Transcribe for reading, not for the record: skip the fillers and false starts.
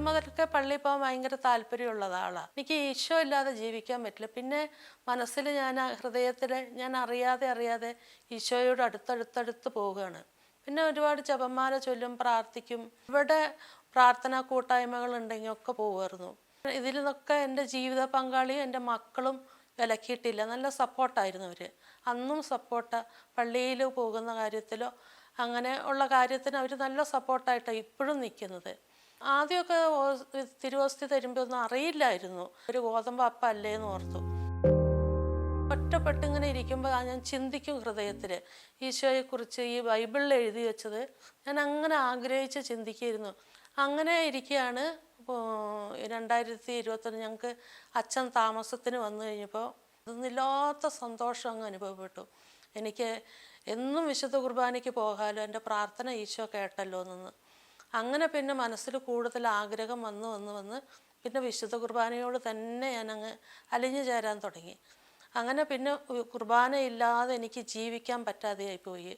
ആദ്യം മുതലൊക്കെ പള്ളിയിൽ പോകാൻ ഭയങ്കര താല്പര്യമുള്ള ആളാണ്. എനിക്ക് ഈശോ ഇല്ലാതെ ജീവിക്കാൻ പറ്റില്ല. പിന്നെ മനസ്സിൽ ഹൃദയത്തിൽ ഞാൻ അറിയാതെ ഈശോയോട് അടുത്തടുത്തടുത്ത് പോവുകയാണ്. പിന്നെ ഒരുപാട് ജപമാല ചൊല്ലും, പ്രാർത്ഥിക്കും. ഇവിടെ പ്രാർത്ഥനാ കൂട്ടായ്മകളുണ്ടെങ്കിൽ ഒക്കെ പോകുമായിരുന്നു. ഇതിൽ നിന്നൊക്കെ എൻ്റെ ജീവിത പങ്കാളിയും എൻ്റെ മക്കളും വിലക്കിയിട്ടില്ല. നല്ല സപ്പോർട്ടായിരുന്നു അവർ. അന്നും സപ്പോർട്ടാണ്. പള്ളിയിൽ പോകുന്ന കാര്യത്തിലോ അങ്ങനെ ഉള്ള കാര്യത്തിന് അവർ നല്ല സപ്പോർട്ടായിട്ടാണ് ഇപ്പോഴും നിൽക്കുന്നത്. ആദ്യമൊക്കെ തിരുവോസ്തി തരുമ്പോൾ ഒന്നും അറിയില്ലായിരുന്നു. ഒരു ഗോതമ്പ് അപ്പം അല്ലേന്ന് ഓർത്തു. ഒറ്റപ്പെട്ടിങ്ങനെ ഇരിക്കുമ്പോൾ ഞാൻ ചിന്തിക്കും ഹൃദയത്തിൽ ഈശോയെക്കുറിച്ച്. ഈ ബൈബിളിൽ എഴുതി വെച്ചത് ഞാൻ അങ്ങനെ ആഗ്രഹിച്ച് ചിന്തിക്കുമായിരുന്നു. അങ്ങനെ ഇരിക്കുകയാണ് 2021 ഞങ്ങൾക്ക് അച്ഛൻ താമസത്തിന് വന്നു കഴിഞ്ഞപ്പോൾ അതൊന്നില്ലാത്ത സന്തോഷം അങ്ങ് അനുഭവപ്പെട്ടു. എനിക്ക് എന്നും വിശുദ്ധ കുർബാനയ്ക്ക് പോകാമല്ലോ, എൻ്റെ പ്രാർത്ഥന ഈശോ കേട്ടല്ലോ എന്ന്. അങ്ങനെ പിന്നെ മനസ്സിൽ കൂടുതൽ ആഗ്രഹം വന്ന് പിന്നെ വിശുദ്ധ കുർബാനയോട് തന്നെ ഞാനങ്ങ് അലിഞ്ഞു ചേരാൻ തുടങ്ങി. അങ്ങനെ പിന്നെ കുർബാനയില്ലാതെ എനിക്ക് ജീവിക്കാൻ പറ്റാതെയായി പോയി.